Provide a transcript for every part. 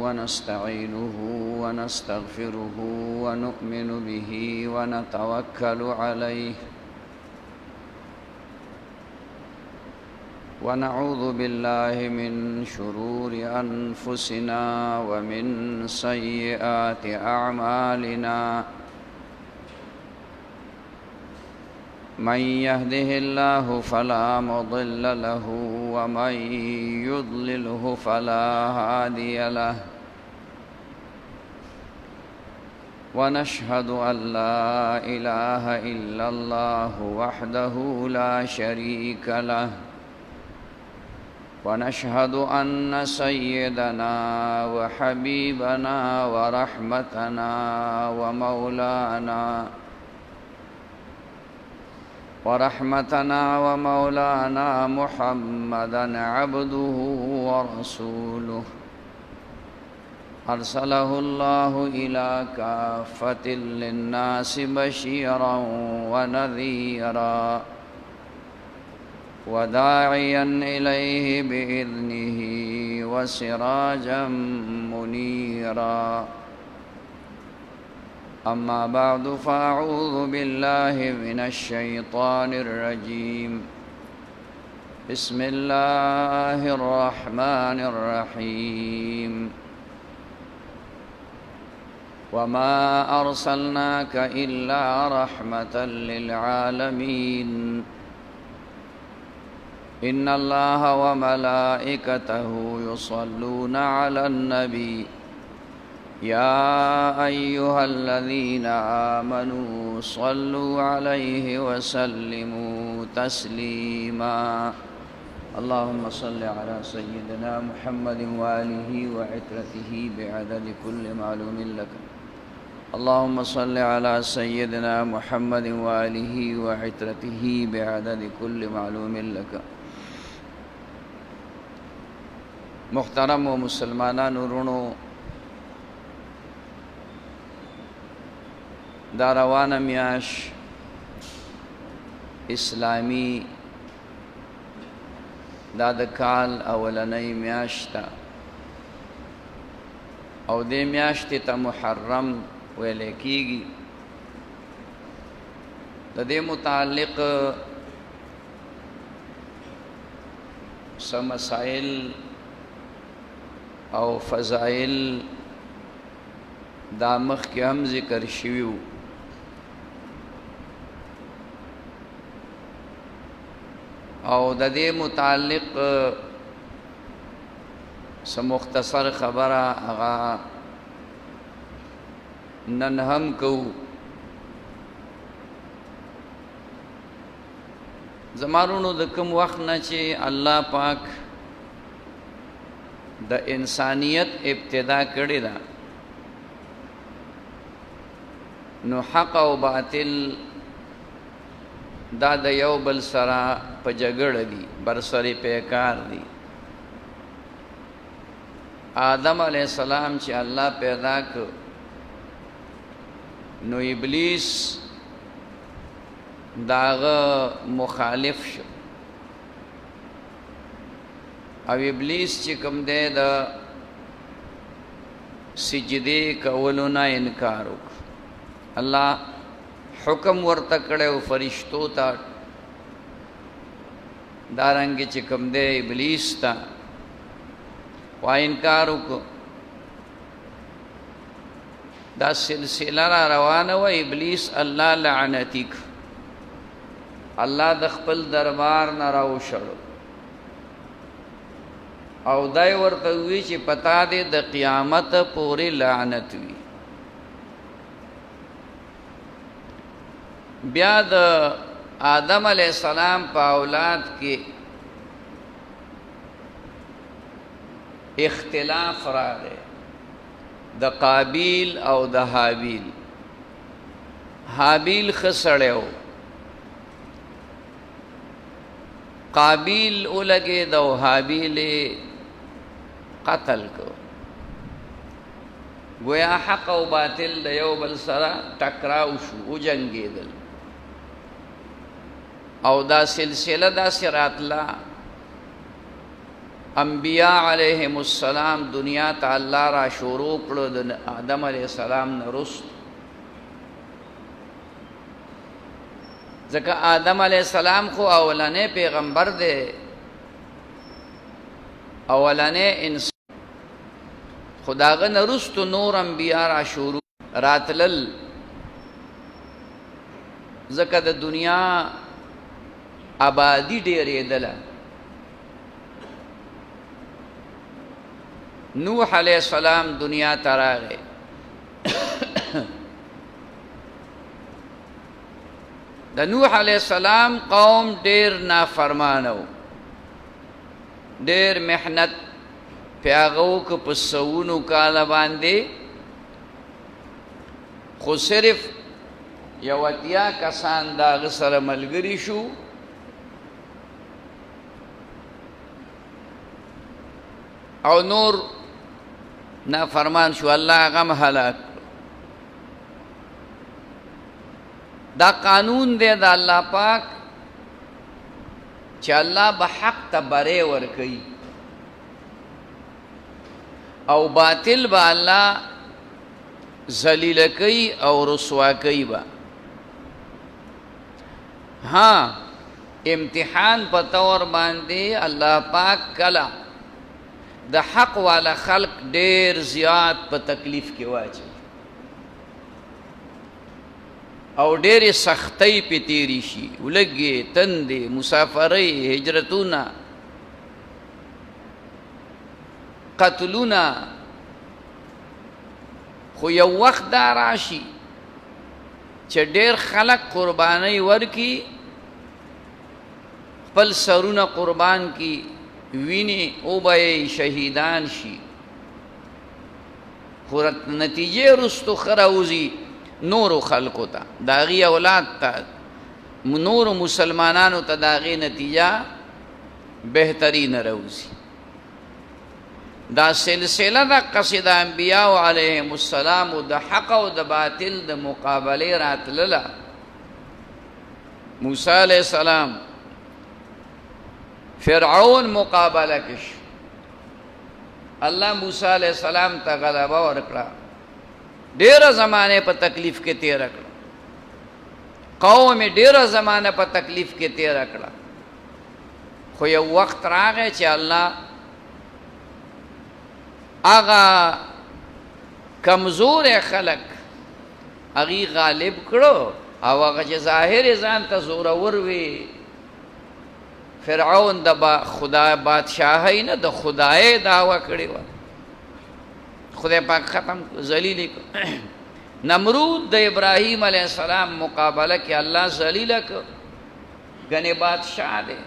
ونستعينه ونستغفره ونؤمن به ونتوكل عليه ونعوذ بالله من شرور أنفسنا ومن سيئات أعمالنا من يهده الله فلا مضل له ومن يضلله فلا هادي له ونشهد أن لا إله إلا الله وحده لا شريك له ونشهد أن سيدنا وحبيبنا ورحمتنا ومولانا محمدا عبده ورسوله أرسله الله إلى كافة للناس بشيرا ونذيرا وداعيا إليه بإذنه وسراجا منيرا أما بعد فأعوذ بالله من الشيطان الرجيم بسم الله الرحمن الرحيم وما أرسلناك إلا رحمة للعالمين إن الله وملائكته يصلون على النبي يا أيها الذين آمنوا صلوا عليه وسلموا تسليما اللهم صل على سيدنا محمد وآله وعترته بعدد كل معلوم لك اللهم صل على سيدنا محمد وآله وعترته بعدد كل معلوم لك محترم و مسلمانانو رونو دا روانه میاش اسلامی دا د کال اولنۍ میاشت او دې میاشتې ته محرم ویل کېږي د دې متعلق څه مسائل او فضائل دا مخکې هم ذکر شوي وو او د دې متعلق څه مختصر خبره هغه نن هم کوو زمارونو د کوم وخت نه چې الله پاک د انسانیت ابتدا کړې ده نو حق او باطل دا د یو بل سره په جګړه دي برسري پیکار دي آدم علیہ السلام چې الله پیدا کړ نو ابلیس داغه مخالف شو او ابلیس چې کوم دی د سجدې کولو نه انکار وکړ الله حکم ورته کړو فرشتو ته دارنګ چې کوم دی ابلیس ته وا انکار وکړو دا سلسله را روانه و ابلیس الله لعنتک الله د خپل دربار نه راوشړو او دای ورته وی چې پتا دې د قیامت پورې لعنت وی بیا د آدم علیہ السلام په اولاد کې اختلاف راغی د قابیل او د حابیل حابیل خسړیو قابیل اولګه د حابیل قتل کو گویا حق او باطل د یو بل سره ټکراو شو او جنگیدل او دا سلسله دا سراتلا انبیاء علیہم السلام دنیا ته الله را شروع کړو د آدم علیہ السلام نه وروسته. ځکه آدم علیہ السلام خو اولنې پیغمبر دی، اولنې انسان. خداغه نه وروسته نور انبیاء را شروع راتلل، ځکه د دنیا آبادی ډېرېدله. نوح علیہ السلام دنیا ته راغی، د نوح علیہ السلام قوم ډېر نافرمانه و، ډېر محنت پې هغه وکړه په سوونو کاله باندې، خو صرف یو اتیا کسان د هغه سره ملګري شو. او نور نافرمان شو، الله هغه هم هلاک. دا قانون دی د الله پاک چې الله به حق ته بری ورکوي او باطل به الله ذلیله کوي او رسوا کوي به. ها امتحان په طور باندې الله پاک کله د حق والا خلق ډیر زیات په تکلیف کې واچي او ډېرې سختۍ پې تېرې شي، ولږې تندې مسافرۍ هجرتونه قتلونه. خو یو وخت دا راشي چې ډېر خلق قربانۍ ورکي، خپل سرونه قربان کی، ویني وبهیي، شهیدان شي، خو نتیجې وروستو ښه راوځي نورو خلقو ته، د هغې اولاد ته، نورو مسلمانانو ته د هغې نتیجه بهترینه راوځي. دا سلسله دقسې د انبیاو علیهم السلام د حق او د باطل د مقابلې راتلله. موسی علیہ السلام فرعون مقابله کې شو، الله موسی علیہ السلام ته غلبه ورکړه، ډیره زمانه په تکلیف کې تیر کړه، قوم ډیره زمانه په تکلیف کې تیر کړه. خو یو وخت راغی چې الله هغه کمزور خلق هغې غالب کړو، او هغه چې ظاهر ځان ته زورور وي، فرعون د خدای بادشاهۍ نه د خدای دعوه کړې وه، خدای پاک ختم ذلیل کړ. نمرود د ابراهیم علیہ السلام مقابله کې الله ذلیله کړ، ګنې بادشاہ دی.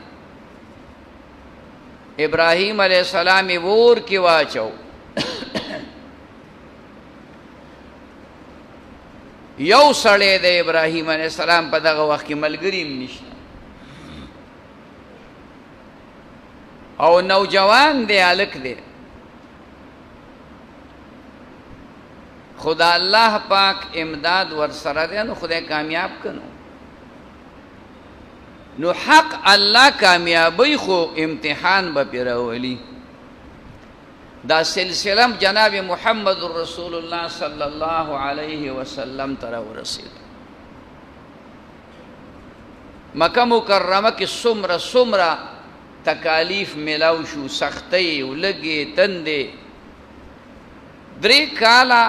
ابراهیم علیہ السلام یې اور کې واچو، یو سړی د ابراهیم علیہ السلام په دغه وخت کې ملګري هم نشته، او نوجوان دی، هلک دی. خدا الله پاک امداد ورسره دی، نو خدای کامیاب کنو. نو حق الله کامیابی، خو امتحان به پې راولي. دا سلسله جناب محمد رسول الله صلی الله علیه وسلم ته راورسېد. مکه مکرمه کې څومره تکالیف میلاو شو، سختۍ، ولږې تندې، 3 کاله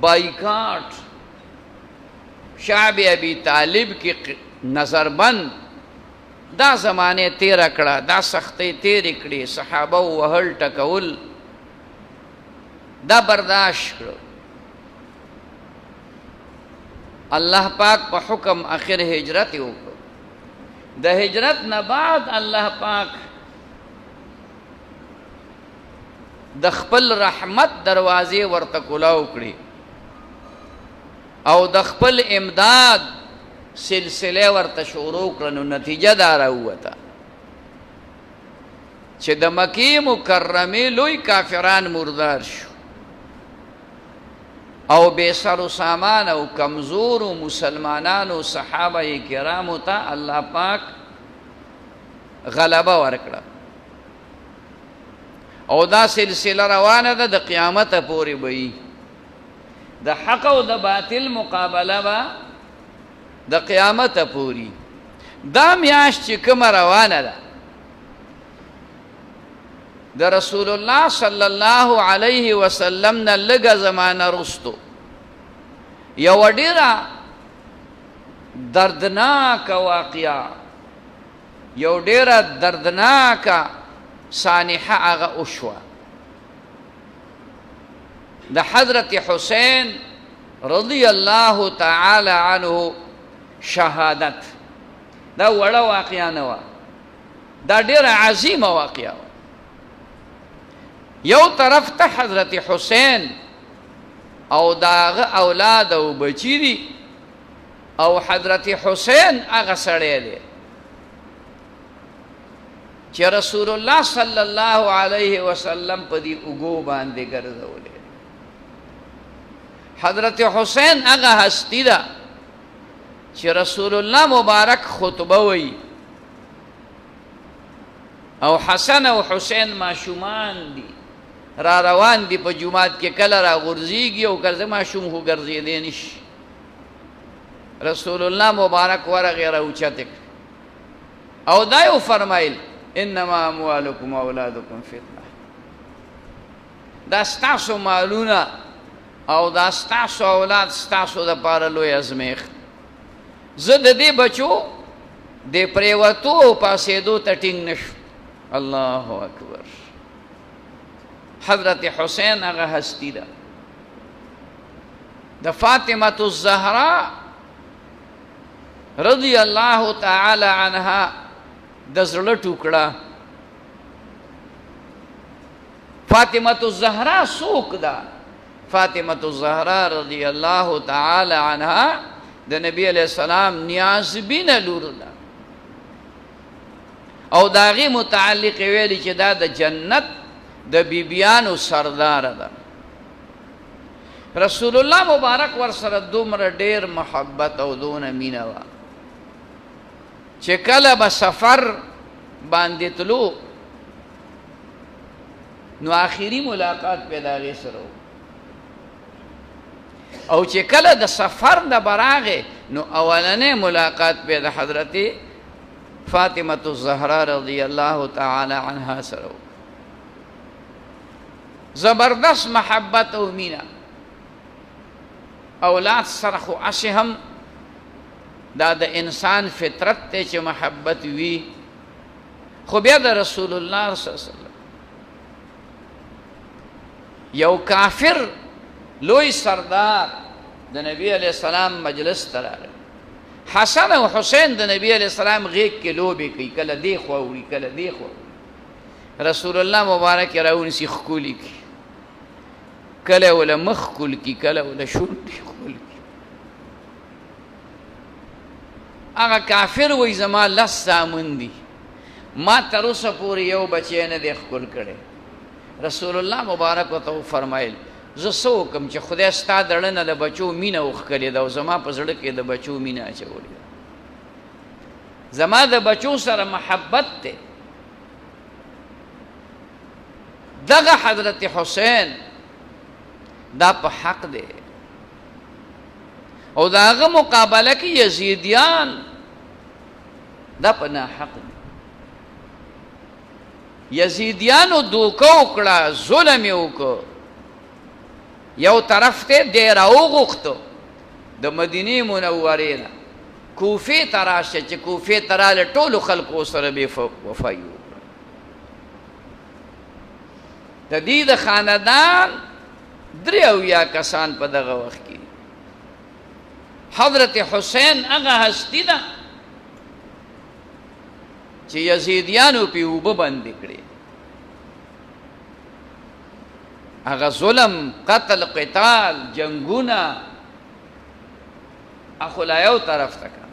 بایکاټ، شعب ابي طالب کې نظربند، دا زمانه تیره کړه، دا سختۍ تیرې کړې، صحابه وهل ټکول دا برداشت کړو. الله پاک په حکم آخر هجرت وکړ. د هجرت نه بعد الله پاک د خپل رحمت دروازې ورته کولاو کړي او د خپل امداد سلسله ورته شروع کړه. نو نتیجه دا راووته چې د مکې مکرمې لوی کافران مردار شو او بے سر و سامان او کمزور و مسلمانانو صحابه کرامو ته الله پاک غلبه ورکړه. او دا سلسله روانه ده د قیامت پورې به د حق او د باطل مقابله به د قیامت پورې. دا میاشت چې کومه روانه ده د رسول الله صلی الله علیه وسلم نه لږه زمانه رستو یو ډیره دردناک واقعه، یو ډیره دردناک سانحه هغه وشوه د حضرت حسین رضی الله تعالی عنه شهادت. دا وړه واقعه نه وه، دا ډیره عظیمه واقعه وه. یو طرف ته حضرت حسین او داغه اولاد او بچی دي او حضرت حسین هغه سړی دی چې رسول الله صلی الله علیه وسلم په دې اوږو باندې ګرځولې. حضرت حسین هغه هستی ده چې رسول الله مبارک خطبه وی او حسن او حسین ماشومان دي را روان دي په جمعات کې، کله را غورځيږي او کله ماشوم خو ګرځېدی نشي. رسول الله مبارک ورغه راوچته او دا یو فرمایل انما اموالکم اولادکم فتنه، دا ستاسو مالونه او دا ستاسو اولاد ستاسو د پاره لوی ازمیخت. زه د دې بچو د پریوتو او پاسېدو ته ټینګ نشو. الله اکبر. حضرت حسین هغه هستی ده د فاطمه الزهرا رضی الله تعالی عنها د زړه ټوکړه. فاطمه الزهرا څوک ده؟ فاطمه الزهرا رضی الله تعالی عنها د نبی علیہ السلام نیازبینه لور ده او داغي متعلق ویلی چې دا د جنت د بیبیانو سردار ده. رسول الله مبارک ور سره دومره ډیر محبت او دونه مینه وا چې کله به سفر باندې تلو نو آخري ملاقات پیدا غي سره او چې کله د سفر د براغه نو اولنې ملاقات پیدا حضرت فاطمه الزهرا رضی الله تعالی عنها سره. زبردست محبت او مینا. اولاد سره خو هم دا د انسان فطرت ته چې محبت وي، خو بیا د رسول الله صلی الله علیه وسلم یو کافر لوی سردار د نبی علیہ السلام مجلس ته راغی. حسن او حسین د نبی علیہ السلام غیږ کې لوبې کوي، کله دی خوا وړي کله دی خوا. رسول الله مبارک راونیسي ښکلي کړي، کله ولا مخ کول کی کله ولا شونډې کول کی. هغه کافر وای زما لس سامون دي، ما تر اوسه پورې یو بچی نه دی ښکل کړی. رسول الله مبارک ورته فرمایل زه څه وکړم چې خدای ستا دړنه د بچو مینه وښکلې ده او زما په زړه کې د بچو مینه اچولې ده. زما د بچو سره محبت دی. دغه حضرت حسین دا په حق دی او داغه مقابله کې یزیدیان دا په ناحق دی. یزیدیانو دوکه وکړه، ظلم یې وکړ. یو طرف ته دی راوغوښتو د مدینې منورې نه کوفې ته راشه چې کوفې ته راله ټولو خلکو سره بې وفایي وکړه. د دې د خاندان 83 کسان په دغه وخت کې. حضرت حسین هغه هستی ده چې یزیدیانو پې اوبه بندې کړې. هغه ظلم، قتل، قتال، جنگونه اخو لا یو طرف ته کړه.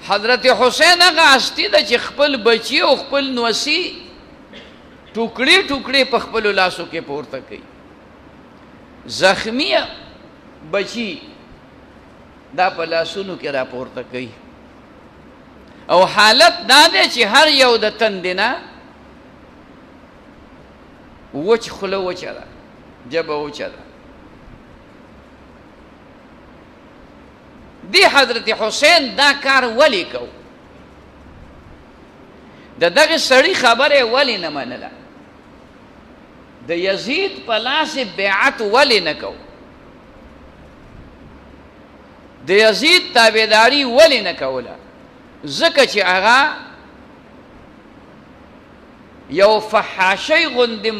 حضرت حسین هغه هستی ده چې خپل بچي او خپل نوسی ټوکړې ټوکړې په خپلو لاسو کې پورته کوي. زخمی بچی دا په لاسونو کې را پورته کوي او حالت دا ده چې هر یو د تندې نه وچ خوله وچه ده، جبه وچه ده. دی حضرت حسین دا کار ولی کو؟ د دغه سړي خبره ولی نه منله؟ د یزید په لاس بیعت ولی نه کو؟ د یزید تابعداري ولی نه کوله؟ ځکه چې هغه یو فحاشۍ غوندې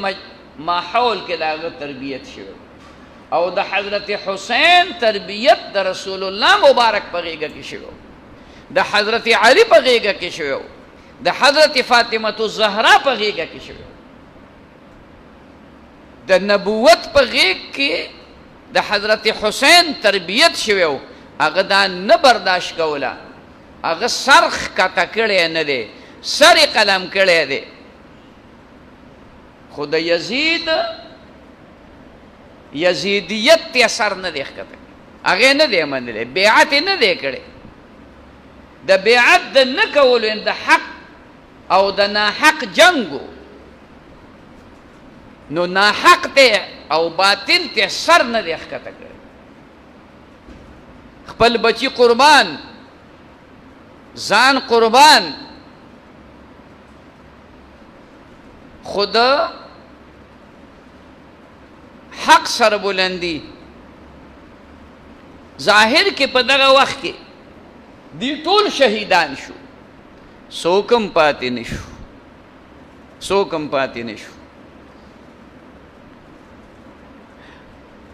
ماحول کې د هغه تربیت شوی او د حضرت حسین تربیت د رسول الله مبارک په غېږه کې شوی، د حضرت علي په غېږه کې شوی، د حضرت فاطمه الزهرا په غېږه کې شوی، د نبوت په غېږ کې د حضرت حسین تربیت شوی. هغه دا نه برداشت کوله، هغه سر ښکته کړی نه دی، سر یې قلم کړی دی. خو د یزیدیت ته سر نه دی ښکته، هغې نه دی منلی، بیعت یې نه دی کړی. د بیعت د نه کولو د حق او د ناحق جنګو، نو ناحق ته او باطل ته سر نه دی ښکته کړی. خپل بچی قربان، ځان قربان، خود حق سر بلندی ظاهر کې په دغه وخت کې دی ټول شهیدان شو، څوکم پاتې نشو، څوکم پاتې نشو.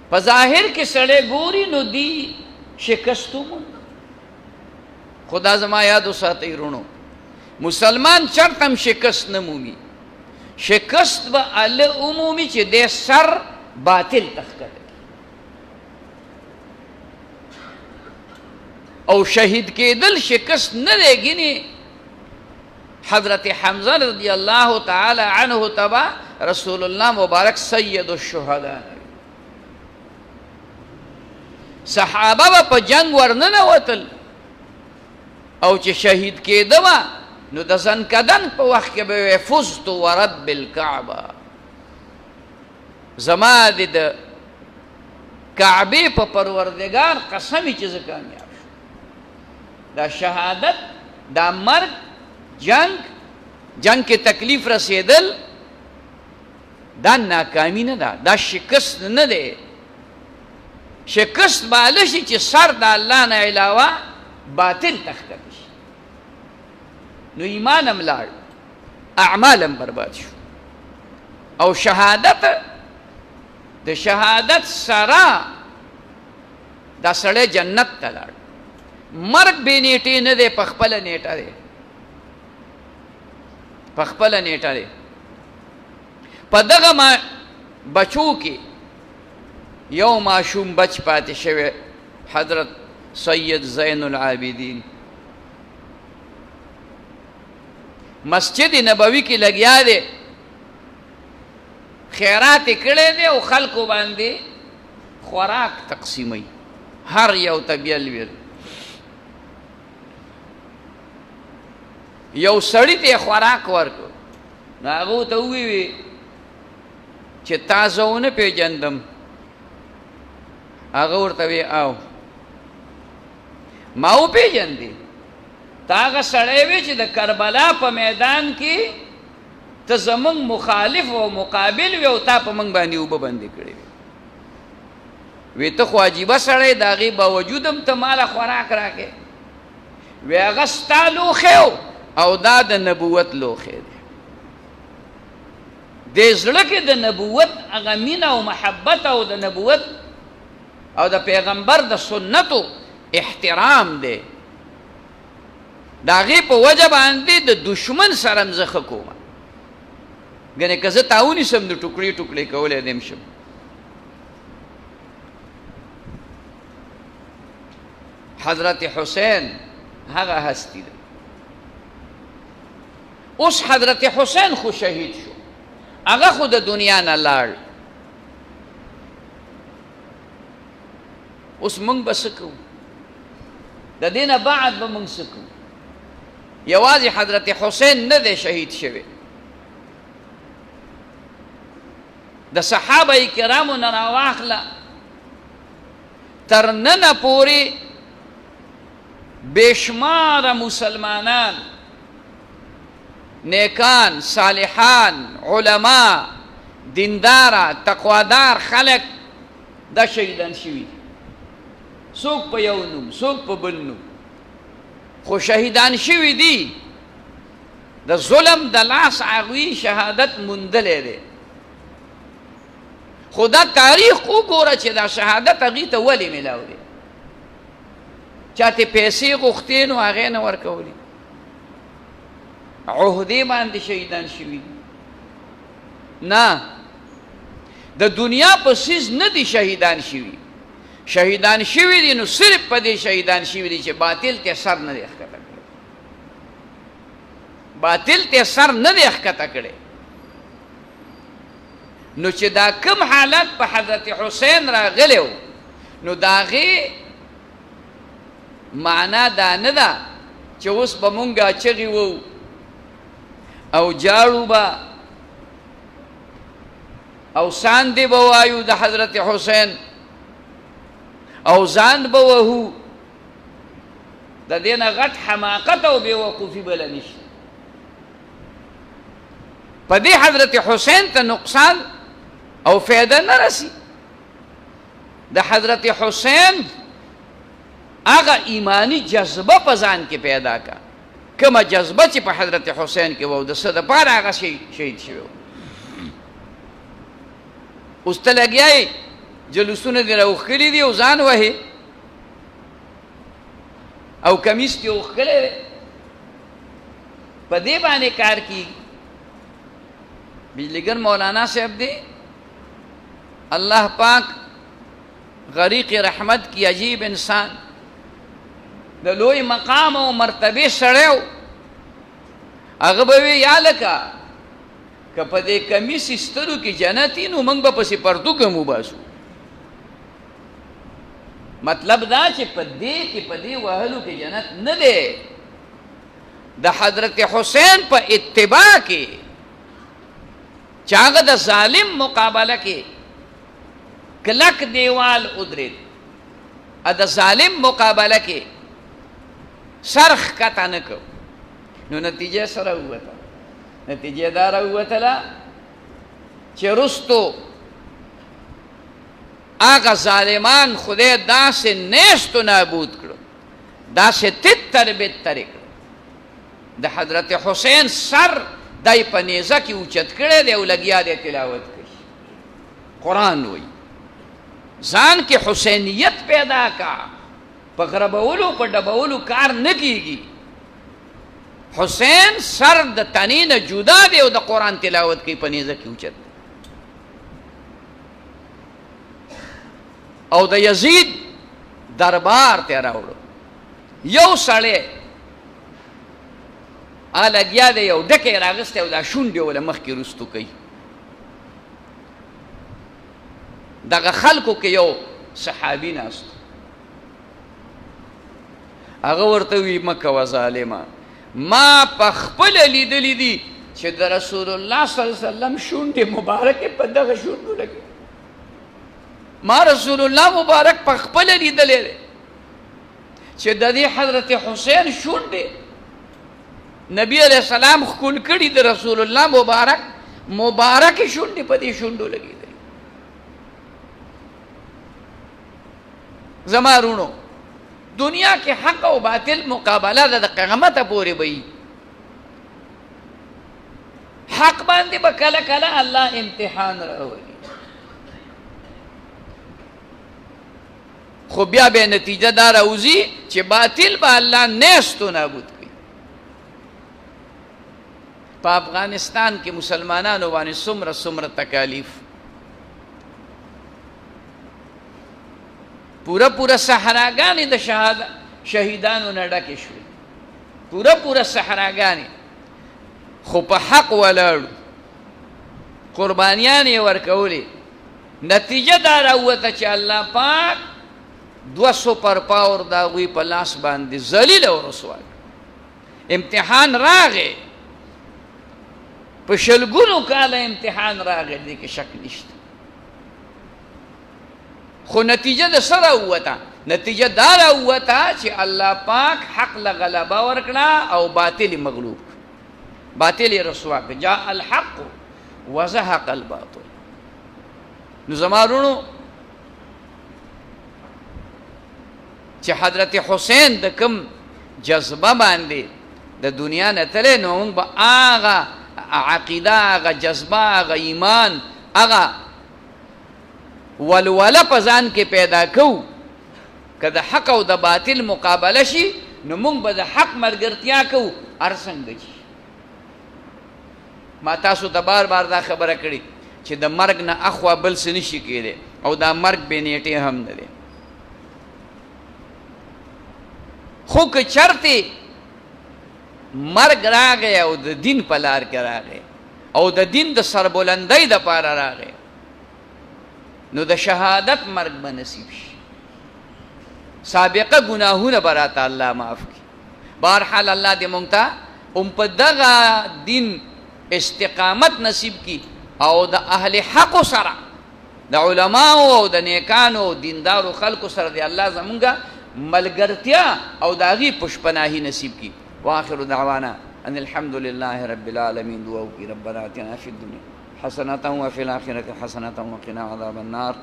په ظاهر کې سړی ګوري نو دی شکستو موند. خدا زما یاد وساتئ رونو، مسلمان چرتم شکست نه مومي. شکست به الله عمومي چې د سر باطل تخکته او شهید کېدل شکست نه دی. ګینې حضرت حمزه رضی الله تعالی عنه تبا رسول الله مبارک سید الشهدا، صحابه په جنگ ورننوتل او چې شهید کېده نو د زنکدن په وخت کې به فزت ورب الکعبه، زما د کعبې په پروردګار قسم چې زه کامیاب شم. دا شهادت، دا مرګ، جنگ کې تکلیف رسېدل، دا ناکامی نه ده، دا شکست نه دی. شکست به هله شي چې سر د الله نه علاوه باطل تښکته شي، نو ایمان هم لاړ، اعمال هم برباد شو. او شهادت، د شهادت سره دا سړی جنت ته لاړ. مرګ بې نیټې نه دی، په خپله نیټه دی، په خپله نیټه دی. په دغه بچو کې یو ماشوم بچ پاتې شوی، حضرت سید زین العابدین مسجد نبوی کې لګیا دی، خیرات یې کړی دی او خلکو باندې خوراک تقسیموي، هر یو ته بیل بیل. یو سړي ته خوراک ورکړو، نو هغه ته وویل چې تا زه ونه پېژندم. هغه ورته وی او ما وپېژندې؟ تا هغه سړی وی چې د کربلا په میدان کې ته زمونږ مخالف او مقابل وی او تا په موږ باندې اوبه بندې کړې وې. وی ته خو عجیبه سړی، د هغې باوجود هم ته ماله خوراک راکې. وی هغه ستا لوښی او دا د نبوت لوښی دی. د زړه کې د نبوت هغه مینه او محبت او د نبوت او د پیغمبر د سنتو احترام دی. د هغې په وجه باندې د دشمن سره هم زه ښه کوم. ګنې که زه تا ونیسم نو ټوکړې ټوکړې کولی دې هم شم. حضرت حسین هغه هستی ده. اوس حضرت حسین خو شهید شو، هغه خو د دنیا نه لاړ. اوس موږ به څه کوو؟ د دې نه بعد به موږ څه کوو؟ یوازې حضرت حسین نه دی شهید شوی، د صحابه کرامو نه راواخله تر ننه پورې بېشماره مسلمانان نیکان صالحان علما دینداره تقوادار خلق دا شهیدان شوي څوک په یو نوم څوک په بل نوم خو شهیدان شوي دي د ظلم د لاس هغوی شهادت موندلی دی خو دا تاریخ وګوره چې دا شهادت هغوی ته ولې میلاو دی چا ته پیسې غوښتې نو هغې نه ورکولي عهدې باندې شهیدان شوي نه د دنیا په څیز نه دي شهیدان شوي شهیدان شوي دي نو صرف په دې شهیدان شوي دي چې باطل ته سر نه دی ښکته کړی باطل ته سر نه دی ښکته کړی نو چې دا کم حالت په حضرت حسین راغلی و نو د هغې معنا دا نه ده چې اوس به مونږ چغې وو او جاړو به او ساندې به وایو د حضرت حسین او ځان به وهو د دې نه غټ حماقت او بېوقوفي بله نشته په دې حضرت حسین ته نقصان او فایده نه رسی د حضرت حسین هغه ایمانی جذبه په ځان کې پیدا کا کومه جذبه چې په حضرت حسین کې وو د څه دپاره هغه شهید شوی و اوس ته لګیا جلوسونه دې راوښکلي دي او ځان وهې او کمیس دې وښکلی دی په دې باندې کار کېږي بجلیګر مولانا صاحب دی اللہ پاک غریق رحمت کی عجیب انسان د لوی مقام او مرتبه سړیو هغه به وي یا لکه که په دې کمیس ایستلو کې جنتي نو موږ به پسې پرتوګم وباسو مطلب دا چې په دې کې په دې وهلو کې جنت نه دی د حضرت حسین په اتباع کې چې هغه د ظالم مقابله کې کلک دیوال ادرید د ظالم مقابله کې سرخ کته نه کو نو نتیجه سره ووته نتیجه دا راووتله چې رستو هغه ظالمان خدای داسې نیست و نابود کړو داسې تتر بتر کړو د حضرت حسین سر دای په نیزه کې اوچت کړی دی او لګیا دی تلاوت کوي قرآن وایي ځان کې حسینیت پیدا کا په غربولو په ډبولو کار نه کیږي حسین سر د تنې نه جدا دی او د قرآن تلاوت کوي په نیزه کې اوچت او د یزید دربار ته راوړو یو سړی لګیا دی یو ډکی راغستی او دا شونډې وله مخکې رستو کوي دغه خلکو کې یو صحابي ناست هغه ورته وی مه کوه ظالمه ما په خپله لیدلی دي چې د رسول الله صلی الله علیه وسلم شونډې مبارکې په دغه شونډو لګي ما رسول الله مبارک په خپله لیدلی دی چې د دې حضرت حسین شونډې نبی علیہ السلام ښکل کړي د رسول الله مبارکې شونډې په دې شونډو لګېدلې زما رونو دنیا کې حق او باطل مقابله ده د قیامته پورې به وي حق باندې به کله کله الله امتحان راولي خو بیا به نتیجه دا راوځي چې باطل به الله نیست و نابود کړي په افغانستان کې مسلمانانو باندې څومره تکالیف پورا صحراګانې د شهیدانو نه ډکې شوې پورا صحراګانې خو په حق ولاړو قربانیان یې ورکولې نتیجه دا راووته چې الله پاک 200 پر پاور د هغوی په لاس باندې ذلیل او رسوا امتحان راغی په شلګونو کاله امتحان راغی دې کې شک نشته خو نتیجه د سره وته، نتیجه دا راوته چې الله پاک حق له غلبه ورکړه او باطل مغلوب، باطل رسوا کړ. جاء الحق وزهق الباطل. نو زمارونو چې حضرت حسین د کم جذبه باندې د دنیا نه تللی، نو موږ به هغه عقیده، هغه جذبه، هغه ایمان، هغه ولوله په ځان کې پیدا کوو. که د حق او د باطل مقابله شي، نو موږ به د حق ملګرتیا کوو هر څنګه چې. ما تاسو ته بار بار دا خبره کړې چې د مرګ نه اخوا بل څه نشي کېدی، او دا مرګ بې نیټې هم نه دی. خو که چرته مرګ راغی او د دین په لار کې راغی او د دین د سربلندۍ دپاره راغی، نو د شهادت مرګ به نصیب شي. سابقه ګناهونه به راته الله معاف کړي. بهرحال الله دې موږ ته هم په دغه دین استقامت نصیب کړي او د اهل حقو سره، د علماو او د نیکانو او دیندارو خلکو سره دې الله زمونږه ملګرتیا او د هغې پشپناهي نصیب کړي. واخر دعوانا ان الحمد لله رب العالمين. دعا وکړي ربنا آتنا فی الدنیا حسنة وفي الآخرة حسنة وقنا عذاب النار.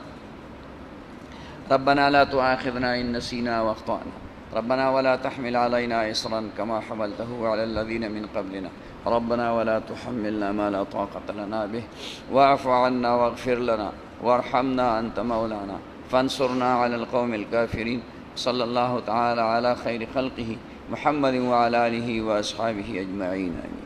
ربنا لا تؤاخذنا إن نسينا واخطأنا. ربنا ولا تحمل علينا إصرا كما حملته على الذين من قبلنا. ربنا ولا تحملنا ما لا طاقة لنا به. واعف عنا واغفر لنا وارحمنا أنت مولانا فانصرنا على القوم الكافرين. صلى الله تعالى على خير خلقه محمد وعلى آله وأصحابه أجمعين. آمين.